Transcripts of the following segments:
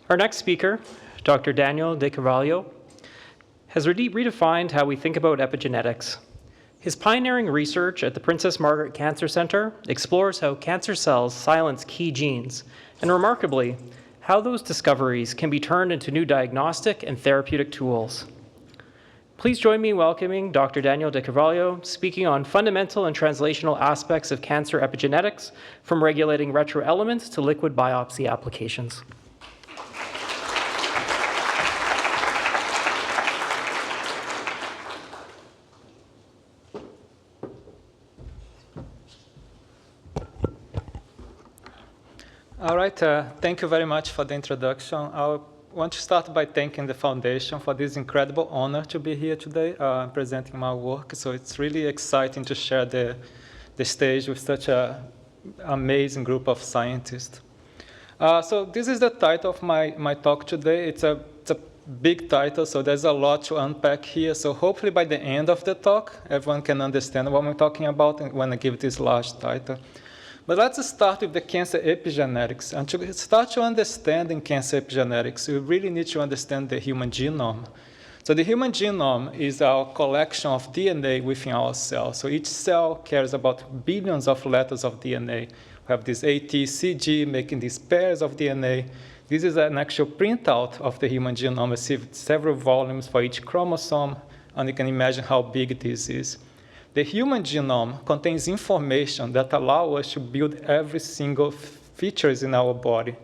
Our next speaker, Dr. Daniel de Carvalho, has redefined how we think about epigenetics. His pioneering research at the Princess Margaret Cancer Centre explores how cancer cells silence key genes, and remarkably, how those discoveries can be turned into new diagnostic and therapeutic tools. Please join me in welcoming Dr. Daniel de Carvalho, speaking on fundamental and translational aspects of cancer epigenetics, from regulating retroelements to liquid biopsy applications. All right, thank you very much for the introduction. I want to start by thanking the Foundation for this incredible honor to be here today presenting my work. So it's really exciting to share the stage with such an amazing group of scientists. So this is the title of my talk today. It's a big title, so there's a lot to unpack here. So hopefully by the end of the talk, everyone can understand what I'm talking about when I give this large title. But let's start with the cancer epigenetics. And to start to understand cancer epigenetics, we really need to understand the human genome. So the human genome is our collection of DNA within our cells. So each cell carries about billions of letters of DNA. We have this A, T, C, G making these pairs of DNA. This is an actual printout of the human genome. I see several volumes for each chromosome, and you can imagine how big this is. The human genome contains information that allows us to build every single features in our body,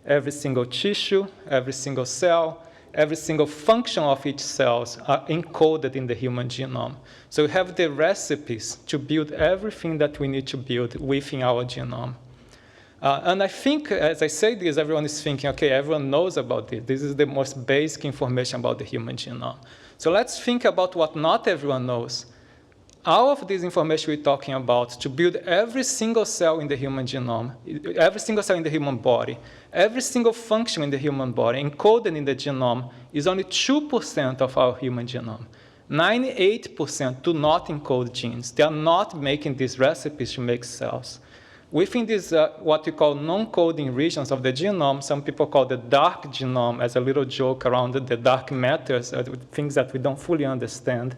every single tissue, every single cell, every single function of each cell are encoded in the human genome. So we have the recipes to build everything that we need to build within our genome. And I think, as I say this, everyone is thinking, okay, everyone knows about it. This is the most basic information about the human genome. So let's think about what not everyone knows. All of this information we're talking about to build every single cell in the human genome, every single cell in the human body, every single function in the human body encoded in the genome is only 2% of our human genome. 98% do not encode genes. They are not making these recipes to make cells. Within these, what we call non-coding regions of the genome, some people call the dark genome as a little joke around the dark matters, things that we don't fully understand.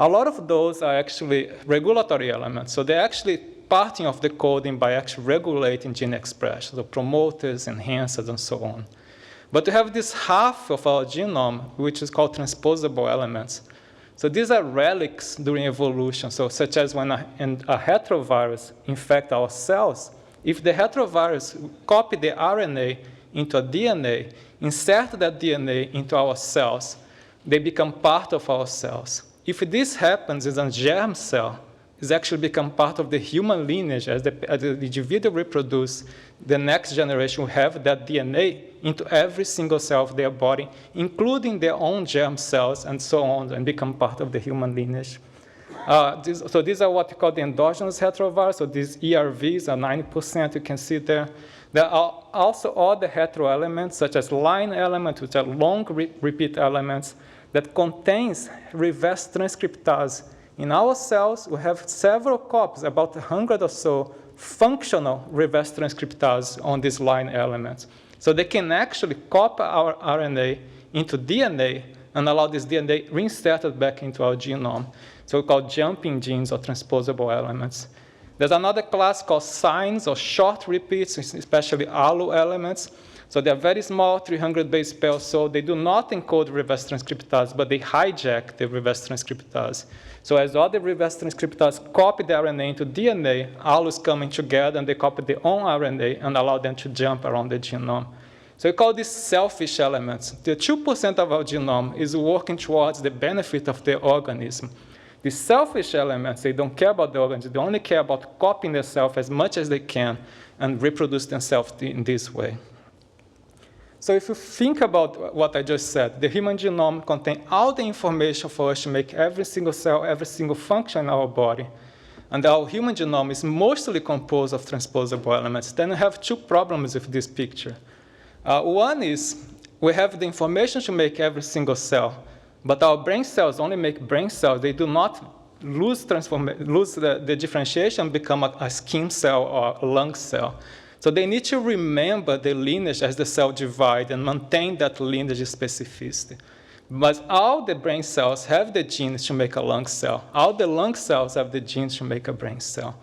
A lot of those are actually regulatory elements. So they're actually parting of the coding by actually regulating gene expression, so promoters, enhancers, and so on. But we have this half of our genome, which is called transposable elements. So these are relics during evolution, so such as when a retrovirus infects our cells. If the retrovirus copy the RNA into a DNA, insert that DNA into our cells, they become part of our cells. If this happens in a germ cell, it's actually become part of the human lineage. As the individual reproduce, the next generation will have that DNA into every single cell of their body, including their own germ cells and so on, and become part of the human lineage. So these are what we call the endogenous retrovirus. So these ERVs are 90%, you can see there. There are also other retroelements, such as line elements, which are long repeat elements, that contains reverse transcriptase. In our cells, we have several copies, about 100 or so, functional reverse transcriptase on these line elements. So they can actually copy our RNA into DNA and allow this DNA reinserted back into our genome. So we call jumping genes or transposable elements. There's another class called signs or short repeats, especially ALU elements. So they're very small, 300 base pairs, so they do not encode reverse transcriptase, but they hijack the reverse transcriptase. So as other reverse transcriptase copy the RNA into DNA, ALUs coming together and they copy their own RNA and allow them to jump around the genome. So we call these selfish elements. The 2% of our genome is working towards the benefit of the organism. The selfish elements, they don't care about the organism, they only care about copying themselves as much as they can and reproduce themselves in this way. So if you think about what I just said, the human genome contains all the information for us to make every single cell, every single function in our body. And our human genome is mostly composed of transposable elements. Then we have two problems with this picture. One is we have the information to make every single cell, but our brain cells only make brain cells. They do not lose the differentiation, become a skin cell or a lung cell. So they need to remember the lineage as the cell divides and maintain that lineage specificity. But all the brain cells have the genes to make a lung cell. All the lung cells have the genes to make a brain cell.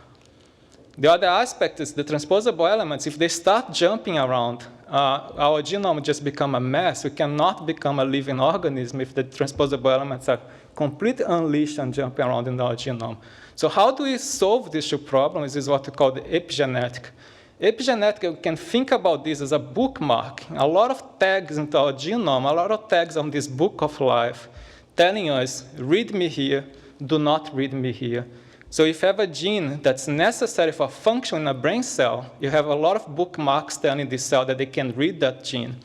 The other aspect is the transposable elements. If they start jumping around, our genome just become a mess. We cannot become a living organism if the transposable elements are completely unleashed and jumping around in our genome. So how do we solve these two problems? This is what we call the epigenetic. Epigenetic, we can think about this as a bookmark. A lot of tags into our genome, a lot of tags on this book of life, telling us, read me here, do not read me here. So if you have a gene that's necessary for function in a brain cell, you have a lot of bookmarks telling this cell that they can read that gene.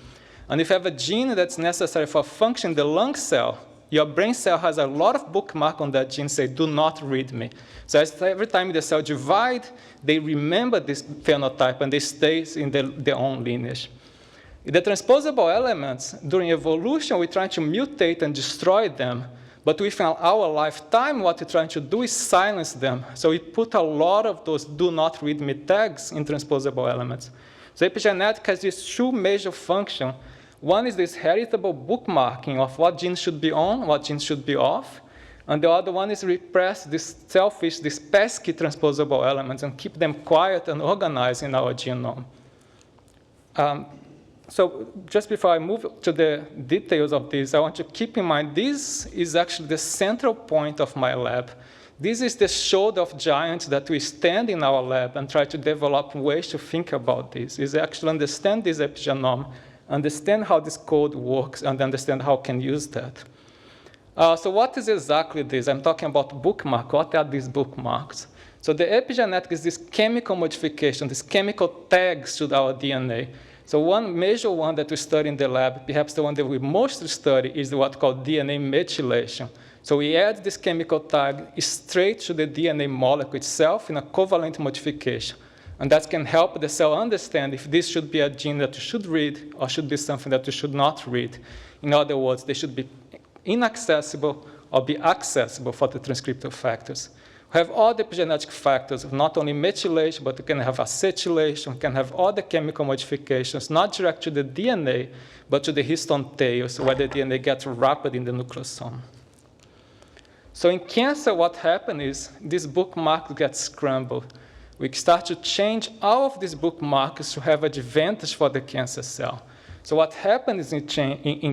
And if you have a gene that's necessary for function in the lung cell, your brain cell has a lot of bookmark on that gene say, do not read me. So every time the cell divides, they remember this phenotype and they stay in their own lineage. The transposable elements, during evolution, we try to mutate and destroy them. But within our lifetime, what we're trying to do is silence them. So we put a lot of those do not read me tags in transposable elements. So epigenetic has these two major functions. One is this heritable bookmarking of what genes should be on, what genes should be off. And the other one is repress this selfish, this pesky transposable elements and keep them quiet and organized in our genome. So just before I move to the details of this, I want to keep in mind this is actually the central point of my lab. This is the shoulder of giants that we stand in our lab and try to develop ways to think about this, is actually understand this epigenome, understand how this code works, and understand how we can use that. So what is exactly this? I'm talking about bookmark. What are these bookmarks? So the epigenetic is this chemical modification, these chemical tags to our DNA. So one major one that we study in the lab, perhaps the one that we mostly study, is what's called DNA methylation. So we add this chemical tag straight to the DNA molecule itself in a covalent modification. And that can help the cell understand if this should be a gene that you should read or should be something that you should not read. In other words, they should be inaccessible or be accessible for the transcriptional factors. We have all the epigenetic factors of not only methylation, but we can have acetylation, we can have all the chemical modifications, not direct to the DNA, but to the histone tails, where the DNA gets wrapped in the nucleosome. So in cancer, what happens is this bookmark gets scrambled. We start to change all of these bookmarks to have advantage for the cancer cell. So what happens in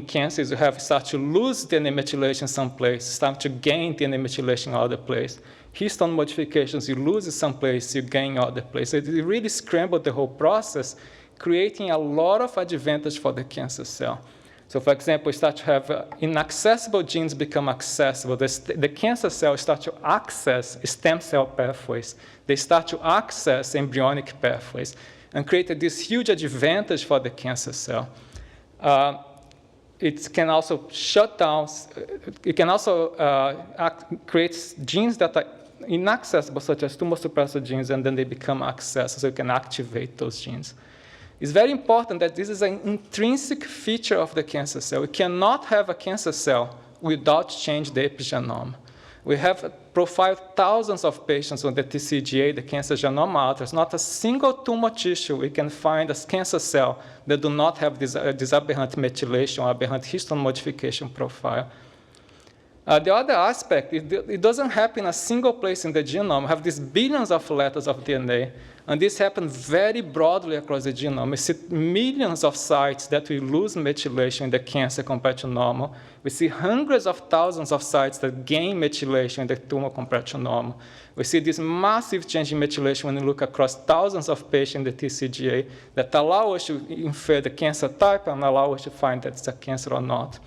cancer is you start to lose DNA methylation someplace, start to gain DNA methylation other place. Histone modifications, you lose someplace, you gain other place. So it really scrambled the whole process, creating a lot of advantage for the cancer cell. So for example, we start to have inaccessible genes become accessible. The cancer cells start to access stem cell pathways. They start to access embryonic pathways and create this huge advantage for the cancer cell. It can also shut down, it can also create genes that are inaccessible, such as tumor suppressor genes, and then they become accessible, so you can activate those genes. It's very important that this is an intrinsic feature of the cancer cell. We cannot have a cancer cell without change the epigenome. We have profiled thousands of patients on the TCGA, the Cancer Genome Atlas. Not a single tumor tissue we can find a cancer cell that do not have this aberrant methylation or aberrant histone modification profile. The other aspect, it doesn't happen in a single place in the genome. We have these billions of letters of DNA, and this happens very broadly across the genome. We see millions of sites that we lose methylation in the cancer compared to normal. We see hundreds of thousands of sites that gain methylation in the tumor compared to normal. We see this massive change in methylation when we look across thousands of patients in the TCGA that allow us to infer the cancer type and allow us to find that it's a cancer or not.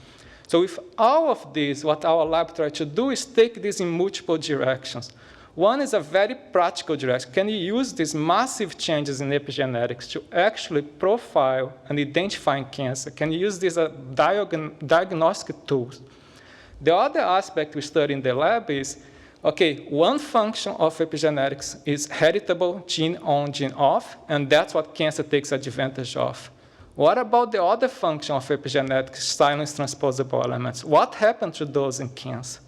So with all of this, what our lab tries to do is take this in multiple directions. One is a very practical direction. Can you use these massive changes in epigenetics to actually profile and identify cancer? Can you use these as diagnostic tools? The other aspect we study in the lab is, okay, one function of epigenetics is heritable, gene on, gene off, and that's what cancer takes advantage of. What about the other function of epigenetics, silence transposable elements? What happened to those in cancer?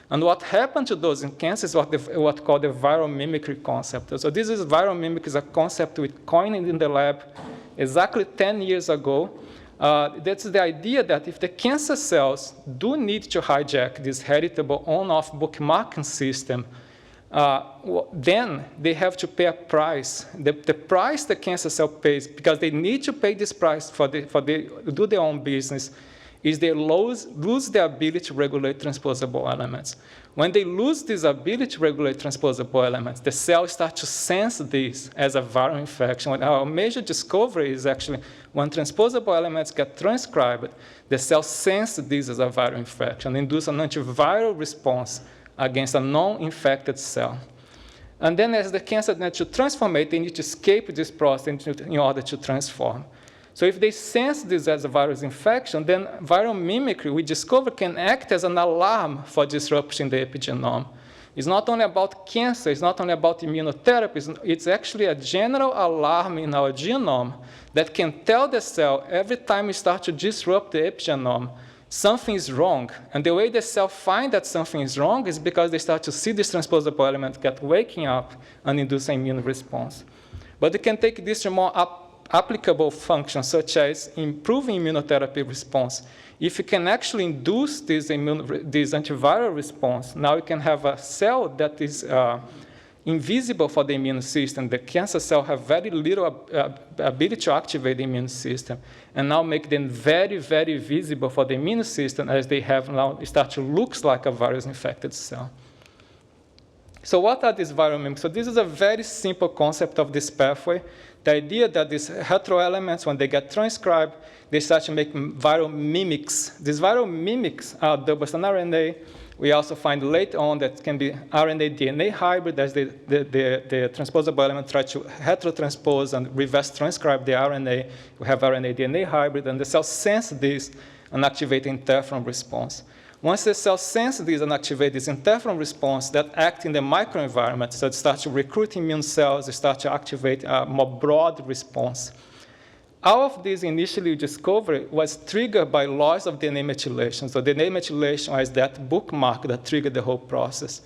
And what happened to those in cancer is what called the viral mimicry concept. So this is viral mimicry is a concept we coined in the lab exactly 10 years ago. That's the idea that if the cancer cells do need to hijack this heritable on-off bookmarking system, then they have to pay a price. The price the cancer cell pays, because they need to pay this price for do their own business, is they lose the ability to regulate transposable elements. When they lose this ability to regulate transposable elements, the cells start to sense this as a viral infection. Our major discovery is actually when transposable elements get transcribed, the cells sense this as a viral infection, induce an antiviral response against a non-infected cell. And then as the cancer needs to transformate, they need to escape this process in order to transform. So if they sense this as a virus infection, then viral mimicry, we discover, can act as an alarm for disruption in the epigenome. It's not only about cancer, it's not only about immunotherapy, it's actually a general alarm in our genome that can tell the cell every time we start to disrupt the epigenome, something is wrong. And the way the cell finds that something is wrong is because they start to see this transposable element get waking up and induce an immune response. But they can take this to more applicable functions, such as improving immunotherapy response. If you can actually induce this antiviral response, now you can have a cell that is invisible for the immune system. The cancer cell have very little ability to activate the immune system, and now make them very, very visible for the immune system, as they have now start to look like a virus-infected cell. So what are these viral mimics? So this is a very simple concept of this pathway. The idea that these retroelements, when they get transcribed, they start to make viral mimics. These viral mimics are double-stranded RNA. We also find later on that can be RNA-DNA hybrid, as the transposable element try to heterotranspose and reverse transcribe the RNA. We have RNA-DNA hybrid, and the cell sense this and activate the interferon response. Once the cell senses this and activates this interferon response that acts in the microenvironment, so it starts to recruit immune cells, it starts to activate a more broad response. All of this initially discovered was triggered by loss of DNA methylation. So DNA methylation is that bookmark that triggered the whole process.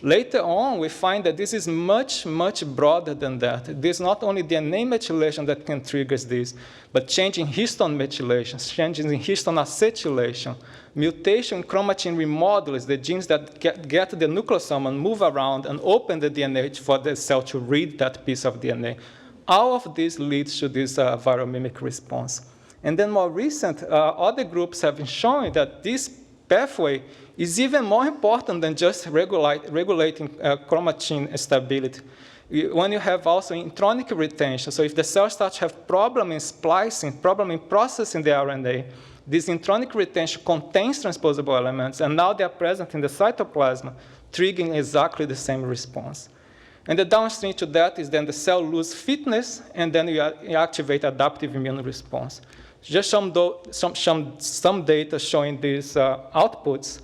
Later on, we find that this is much, much broader than that. There's not only DNA methylation that can trigger this, but changing histone methylation, changes in histone acetylation, mutation in chromatin remodelers, the genes that get the nucleosome and move around and open the DNA for the cell to read that piece of DNA. All of this leads to this viral mimic response. And then more recent, other groups have been showing that this pathway is even more important than just regulating chromatin stability. When you have also intronic retention, so if the cell starts to have problem in splicing, problem in processing the RNA, this intronic retention contains transposable elements, and now they are present in the cytoplasm, triggering exactly the same response. And the downstream to that is then the cell loses fitness, and then you activate adaptive immune response. Just some data showing these outputs.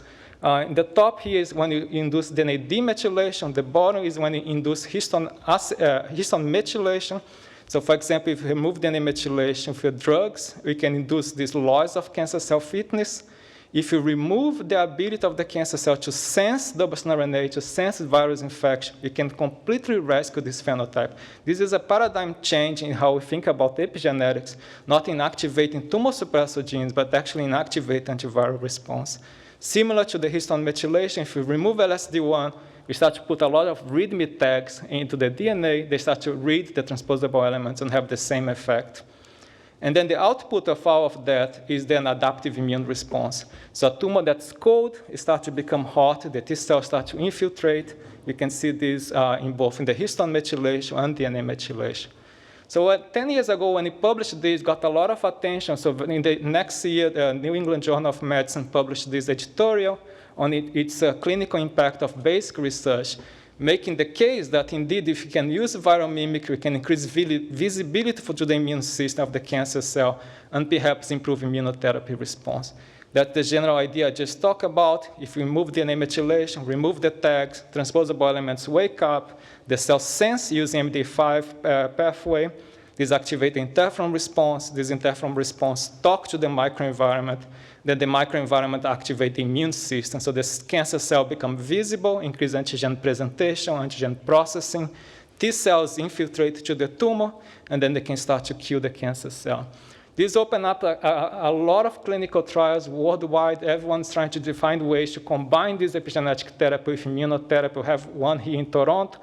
In the top here is when you induce DNA demethylation. The bottom is when you induce histone methylation. So for example, if you remove DNA methylation for drugs, we can induce this loss of cancer cell fitness. If you remove the ability of the cancer cell to sense double-stranded RNA, to sense virus infection, you can completely rescue this phenotype. This is a paradigm change in how we think about epigenetics, not in activating tumor suppressor genes, but actually in activating antiviral response. Similar to the histone methylation, if you remove LSD1, we start to put a lot of readme tags into the DNA. They start to read the transposable elements and have the same effect. And then the output of all of that is then adaptive immune response. So a tumor that's cold, it starts to become hot, the T cells start to infiltrate. You can see this in both in the histone methylation and DNA methylation. So 10 years ago, when he published this, got a lot of attention. So in the next year, the New England Journal of Medicine published this editorial on its clinical impact of basic research, making the case that indeed, if you can use viral mimicry, we can increase visibility to the immune system of the cancer cell and perhaps improve immunotherapy response. That's the general idea I just talked about. If we remove DNA methylation, remove the tags, transposable elements wake up, the cell sense using MD5 pathway, This activates the interferon response. This interferon response talks to the microenvironment. Then the microenvironment activates the immune system. So the cancer cell becomes visible, increase antigen presentation, antigen processing. T cells infiltrate to the tumor, and then they can start to kill the cancer cell. This opened up a lot of clinical trials worldwide. Everyone's trying to find ways to combine this epigenetic therapy with immunotherapy. We have one here in Toronto.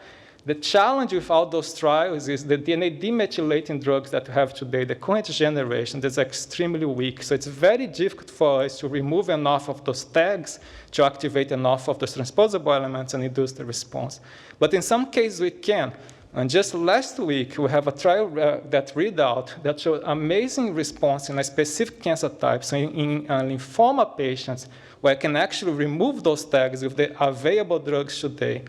The challenge with all those trials is the DNA demethylating drugs that we have today, the current generation, that's extremely weak. So it's very difficult for us to remove enough of those tags to activate enough of those transposable elements and induce the response. But in some cases, we can. And just last week, we have a trial that read out that showed amazing response in a specific cancer type. So in lymphoma patients, where I can actually remove those tags with the available drugs today.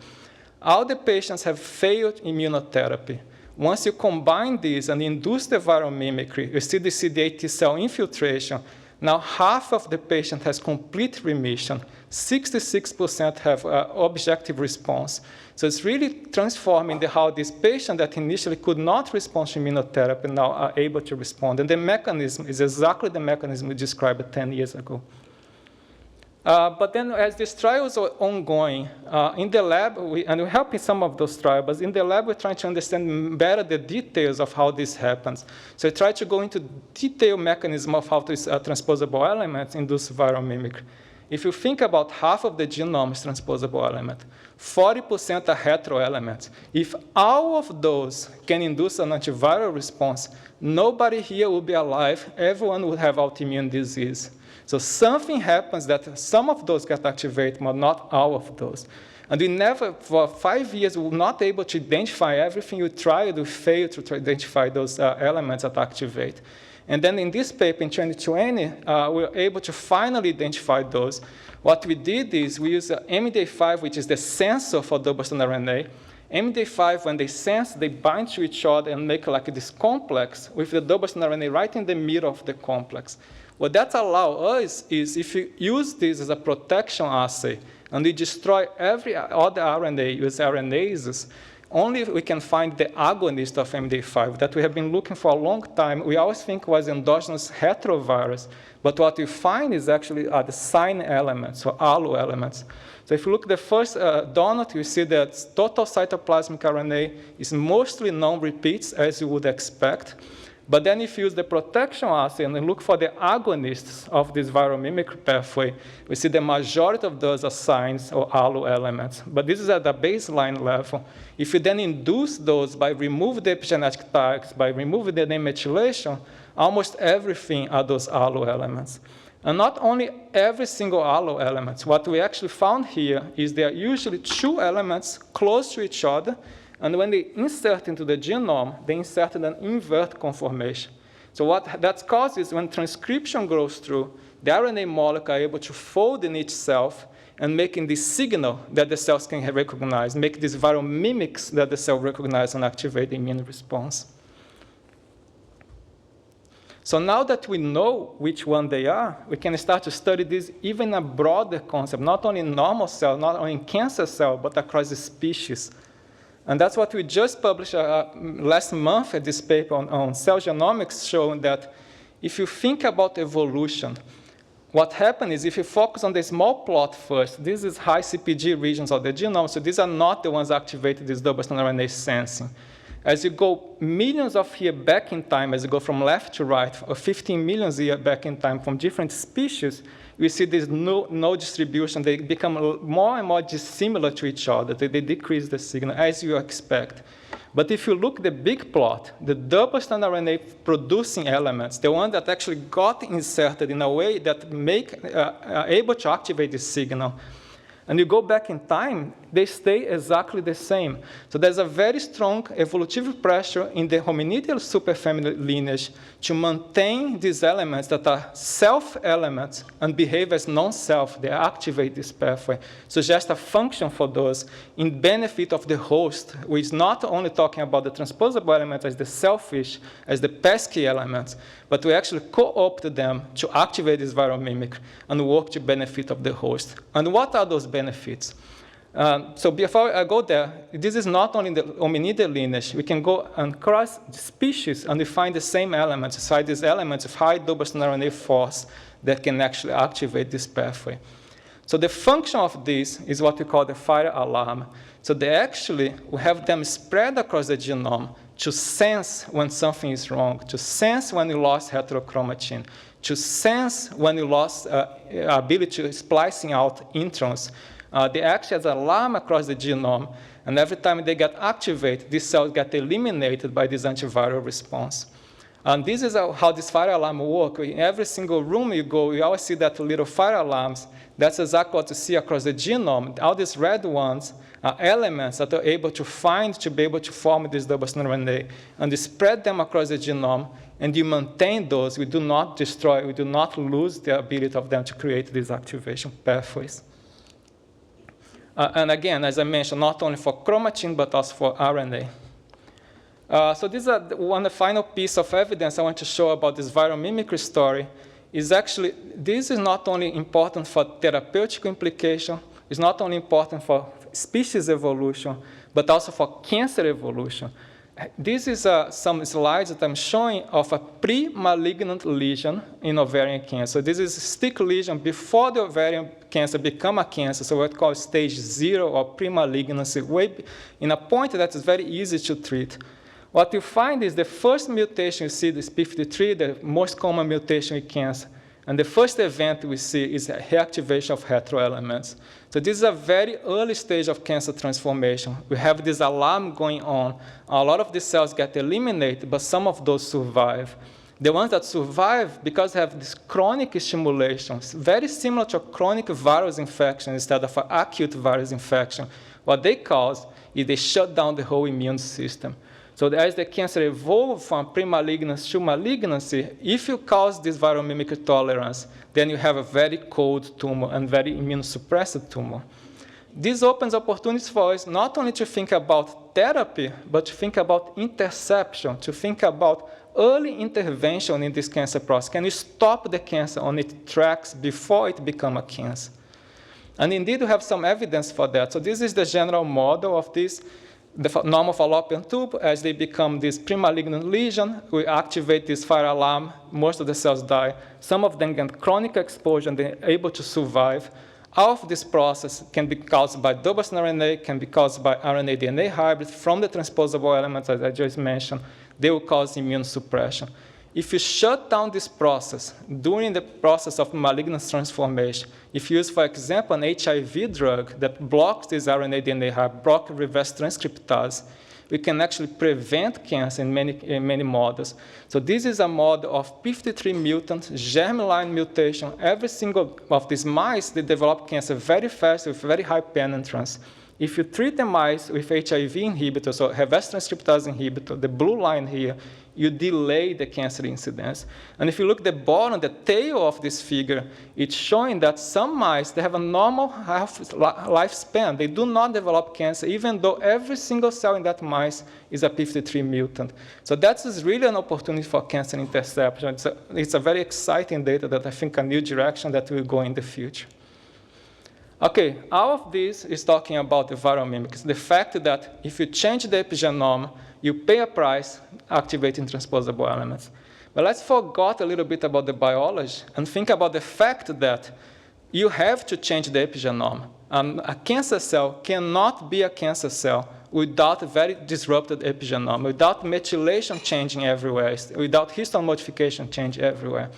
All the patients have failed immunotherapy. Once you combine these and induce the viral mimicry, you see the CD8 T cell infiltration. Now half of the patient has complete remission. 66% have objective response. So it's really transforming how this patient that initially could not respond to immunotherapy now are able to respond. And the mechanism is exactly the mechanism we described 10 years ago. But then as these trials are ongoing, in the lab, and we're helping some of those trials, but in the lab, we're trying to understand better the details of how this happens. So I try to go into detailed mechanism of how these transposable elements induce viral mimicry. If you think about half of the genome is transposable element, 40% are heteroelements. If all of those can induce an antiviral response, nobody here will be alive. Everyone will have autoimmune disease. So something happens that some of those get activated, but not all of those. And we never, for 5 years, we were not able to identify everything we tried. We failed to identify those elements that activate. And then in this paper in 2020, we were able to finally identify those. What we did is we used MD5, which is the sensor for double-stranded RNA. MD5, when they sense, they bind to each other and make like this complex with the double-stranded RNA right in the middle of the complex. What that allows us is if you use this as a protection assay and we destroy every other RNA with RNases, only we can find the agonist of MD5 that we have been looking for a long time. We always think was endogenous heterovirus, but what we find is actually the sign elements or allo elements. So if you look at the first donut, you see that total cytoplasmic RNA is mostly non-repeats, as you would expect. But then if you use the protection assay and look for the agonists of this viral mimicry pathway, we see the majority of those are signs or allo elements. But this is at the baseline level. If you then induce those by removing the epigenetic tags, by removing the DNA methylation, almost everything are those allo elements. And not only every single allo element. What we actually found here is there are usually two elements close to each other, and when they insert into the genome, they insert an invert conformation. So what that causes, when transcription goes through, the RNA molecule are able to fold in itself and making this signal that the cells can recognize, make these viral mimics that the cell recognize and activate the immune response. So now that we know which one they are, we can start to study this even in a broader concept, not only in normal cell, not only in cancer cell, but across the species. And that's what we just published last month at this paper on cell genomics, showing that if you think about evolution, what happened is if you focus on the small plot first, this is high CpG regions of the genome, so these are not the ones activated this double-stranded RNA sensing. As you go millions of years back in time, as you go from left to right, or 15 million years back in time from different species, we see this no distribution. They become more and more dissimilar to each other. They decrease the signal, as you expect. But if you look at the big plot, the double-stranded RNA producing elements, the one that actually got inserted in a way that are able to activate the signal, and you go back in time, they stay exactly the same. So there's a very strong evolutive pressure in the hominidial superfamily lineage to maintain these elements that are self elements and behave as non-self. They activate this pathway. Suggest a function for those in benefit of the host, who is not only talking about the transposable elements as the selfish, as the pesky elements, but we actually co-opt them to activate this viral mimic and work to benefit of the host. And what are those benefits? So before I go there, this is not only the hominidal lineage. We can go and cross species and we find the same elements, aside these elements of high double-stranded RNA force that can actually activate this pathway. So the function of this is what we call the fire alarm. So we have them spread across the genome to sense when something is wrong, to sense when you lost heterochromatin, to sense when you lost ability to splicing out introns. They act as an alarm across the genome, and every time they get activated, these cells get eliminated by this antiviral response. And this is how this fire alarm works. In every single room you go, you always see that little fire alarms. That's exactly what you see across the genome. All these red ones are elements that are able to find to be able to form this double-stranded RNA. And you spread them across the genome, and you maintain those. We do not destroy, we do not lose the ability of them to create these activation pathways. And again, as I mentioned, not only for chromatin, but also for RNA. So this is the final piece of evidence I want to show about this viral mimicry story. Is actually, this is not only important for therapeutic implication, it's not only important for species evolution, but also for cancer evolution. This is some slides that I'm showing of a pre-malignant lesion in ovarian cancer. This is a stick lesion before the ovarian cancer become a cancer, so what we call stage 0 or pre-malignancy, in a point that is very easy to treat. What you find is the first mutation you see is p53, the most common mutation in cancer. And the first event we see is a reactivation of retroelements. So this is a very early stage of cancer transformation. We have this alarm going on. A lot of the cells get eliminated, but some of those survive. The ones that survive, because they have this chronic stimulation, very similar to a chronic virus infection instead of an acute virus infection, what they cause is they shut down the whole immune system. So as the cancer evolves from pre-malignancy to malignancy, if you cause this viral mimic tolerance, then you have a very cold tumor and very immunosuppressive tumor. This opens opportunities for us not only to think about therapy, but to think about interception, to think about early intervention in this cancer process. Can you stop the cancer on its tracks before it becomes a cancer? And indeed, we have some evidence for that. So this is the general model of this. The normal fallopian tube, as they become this pre-malignant lesion, we activate this fire alarm, most of the cells die. Some of them get chronic exposure and they're able to survive. All of this process can be caused by double-stranded RNA, can be caused by RNA-DNA hybrid from the transposable elements, as I just mentioned. They will cause immune suppression. If you shut down this process during the process of malignant transformation, if you use, for example, an HIV drug that blocks this RNA-DNA hybrid, blocks reverse transcriptase, we can actually prevent cancer in many models. So this is a model of p53 mutant, germline mutation. Every single of these mice, they develop cancer very fast with very high penetrance. If you treat the mice with HIV inhibitors, so reverse transcriptase inhibitor, the blue line here, you delay the cancer incidence. And if you look at the bottom, the tail of this figure, it's showing that some mice, they have a normal lifespan. They do not develop cancer, even though every single cell in that mice is a p53 mutant. So that is really an opportunity for cancer interception. It's a very exciting data that I think a new direction that will go in the future. Okay, all of this is talking about the viral mimics, the fact that if you change the epigenome, you pay a price activating transposable elements. But let's forget a little bit about the biology and think about the fact that you have to change the epigenome. A cancer cell cannot be a cancer cell without a very disrupted epigenome, without methylation changing everywhere, without histone modification change everywhere.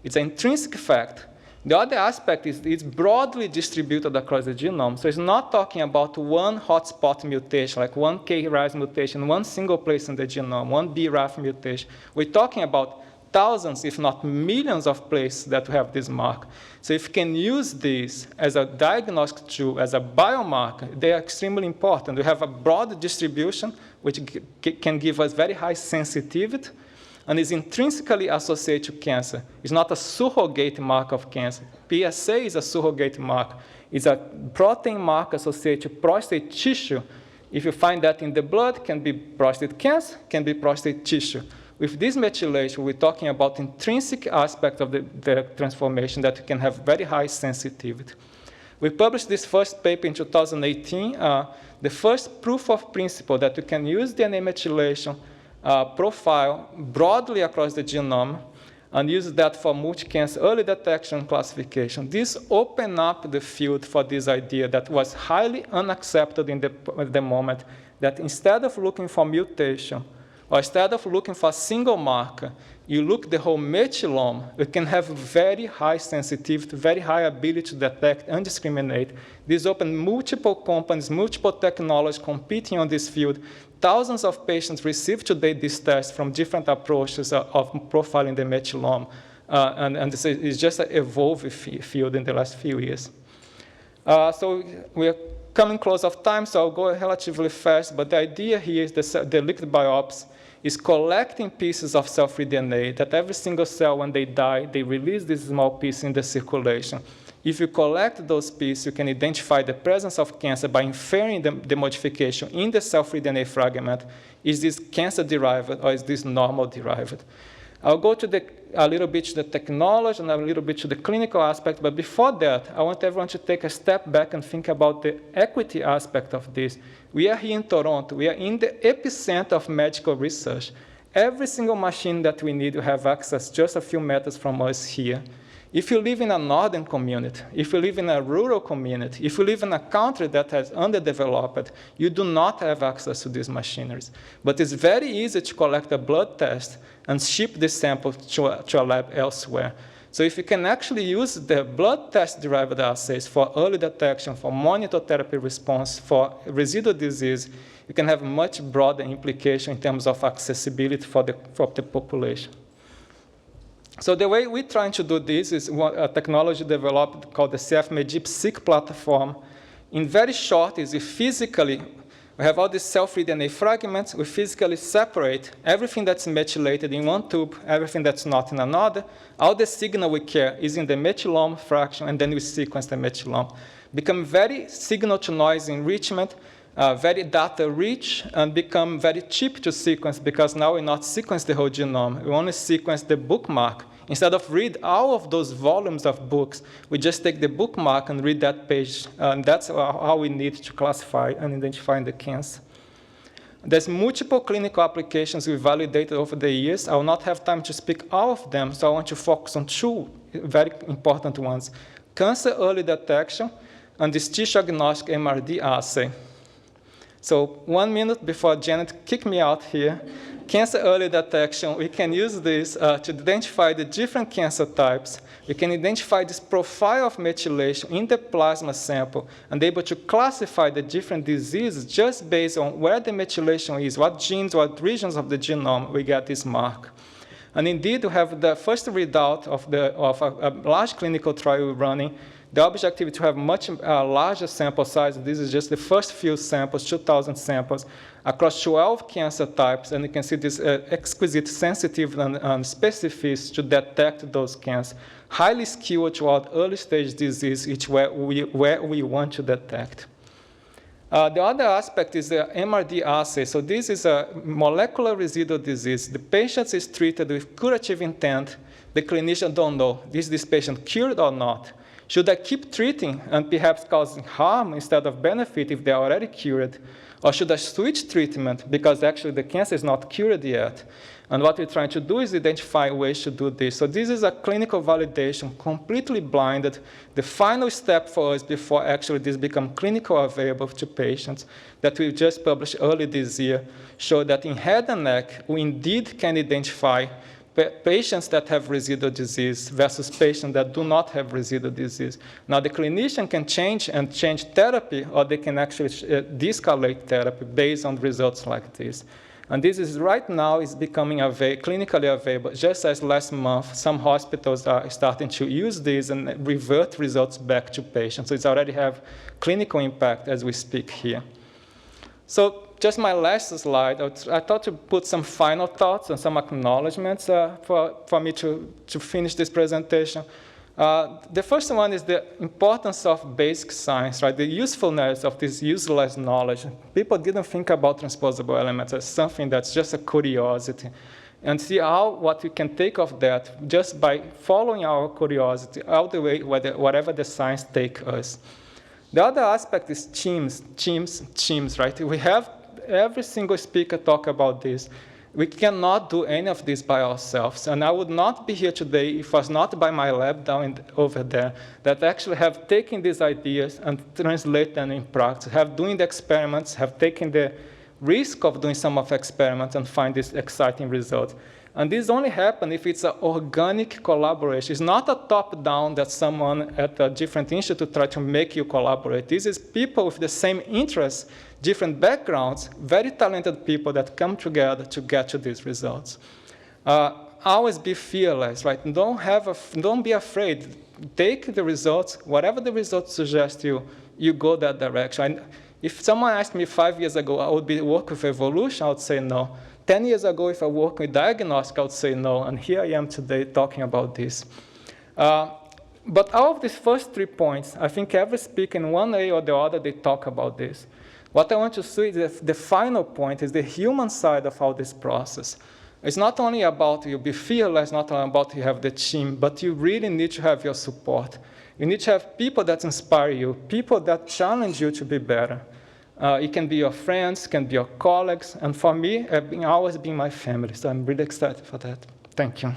It's an intrinsic fact. The other aspect is it's broadly distributed across the genome. So it's not talking about one hotspot mutation, like one KRAS mutation, one single place in the genome, one BRAF mutation. We're talking about thousands, if not millions of places that have this mark. So if you can use this as a diagnostic tool, as a biomarker, they are extremely important. We have a broad distribution, which can give us very high sensitivity, and is intrinsically associated to cancer. It's not a surrogate mark of cancer. PSA is a surrogate mark. It's a protein mark associated to prostate tissue. If you find that in the blood, it can be prostate cancer, can be prostate tissue. With this methylation, we're talking about intrinsic aspect of the transformation that can have very high sensitivity. We published this first paper in 2018, the first proof of principle that you can use DNA methylation profile broadly across the genome and use that for multi-cancer early detection and classification. This opened up the field for this idea that was highly unaccepted in the moment, that instead of looking for mutation, or instead of looking for a single marker, you look the whole methylome, you can have very high sensitivity, very high ability to detect and discriminate. This opened multiple companies, multiple technologies competing on this field. Thousands of patients receive today this test from different approaches of profiling the methylome. And this is just an evolving field in the last few years. So we're coming close of time, so I'll go relatively fast. But the idea here is the liquid biopsy is collecting pieces of cell-free DNA that every single cell, when they die, they release this small piece in the circulation. If you collect those pieces, you can identify the presence of cancer by inferring the modification in the cell-free DNA fragment. Is this cancer-derived or is this normal-derived? I'll go to a little bit to the technology and a little bit to the clinical aspect, but before that, I want everyone to take a step back and think about the equity aspect of this. We are here in Toronto. We are in the epicenter of medical research. Every single machine that we need to have access just a few meters from us here. If you live in a northern community, if you live in a rural community, if you live in a country that has underdeveloped, you do not have access to these machineries. But it's very easy to collect a blood test and ship the sample to a lab elsewhere. So if you can actually use the blood test-derived assays for early detection, for monitor therapy response, for residual disease, you can have much broader implication in terms of accessibility for the population. So the way we're trying to do this is a technology developed called the CFMEGIP-seq platform. In very short, is we have all these cell-free DNA fragments. We physically separate everything that's methylated in one tube, everything that's not in another. All the signal we care is in the methylome fraction, and then we sequence the methylome. Become very signal-to-noise enrichment, very data-rich, and become very cheap to sequence because now we not sequence the whole genome. We only sequence the bookmark. Instead of read all of those volumes of books, we just take the bookmark and read that page. And that's how we need to classify and identify the cancer. There's multiple clinical applications we validated over the years. I will not have time to speak all of them, so I want to focus on two very important ones. Cancer early detection and this tissue-agnostic MRD assay. So 1 minute before Janet kicked me out here, cancer early detection, we can use this to identify the different cancer types. We can identify this profile of methylation in the plasma sample and able to classify the different diseases just based on where the methylation is, what genes, what regions of the genome we get this mark. And indeed, we have the first readout of a large clinical trial running. The objective is to have much larger sample size. This is just the first few samples, 2,000 samples, across 12 cancer types. And you can see this exquisite sensitivity and specificity to detect those cancers. Highly skewed toward early stage disease, which where we want to detect. The other aspect is the MRD assay. So this is a molecular residual disease. The patient is treated with curative intent. The clinician don't know, is this patient cured or not? Should I keep treating and perhaps causing harm instead of benefit if they're already cured? Or should I switch treatment because actually the cancer is not cured yet? And what we're trying to do is identify ways to do this. So this is a clinical validation, completely blinded. The final step for us before actually this become clinical available to patients that we just published early this year show that in head and neck, we indeed can identify patients that have residual disease versus patients that do not have residual disease. Now, the clinician can change therapy, or they can actually de-escalate therapy based on results like this. And this is right now is becoming clinically available. Just as last month, some hospitals are starting to use this and revert results back to patients. So it's already have clinical impact as we speak here. So just my last slide, I thought to put some final thoughts and some acknowledgements for me to finish this presentation. The first one is the importance of basic science, right? The usefulness of this useless knowledge. People didn't think about transposable elements as something that's just a curiosity. And see what we can take of that just by following our curiosity all the way whatever the science takes us. The other aspect is teams, right? We have every single speaker talk about this. We cannot do any of this by ourselves. And I would not be here today if it was not by my lab over there that actually have taken these ideas and translate them in practice, have doing the experiments, have taken the risk of doing some of the experiments and find this exciting result. And this only happens if it's an organic collaboration. It's not a top-down that someone at a different institute try to make you collaborate. This is people with the same interests, different backgrounds, very talented people that come together to get to these results. Always be fearless, right? Don't be afraid. Take the results, whatever the results suggest you go that direction. If someone asked me 5 years ago, I would be working with evolution, I would say no. 10 years ago, if I worked with diagnostic, I would say no. And here I am today talking about this. But out of these first 3 points, I think every speaker in one way or the other, they talk about this. What I want to say is that the final point is the human side of all this process. It's not only about you be fearless, not only about you have the team, but you really need to have your support. You need to have people that inspire you, people that challenge you to be better. It can be your friends, can be your colleagues, and for me, it's always been my family, so I'm really excited for that. Thank you.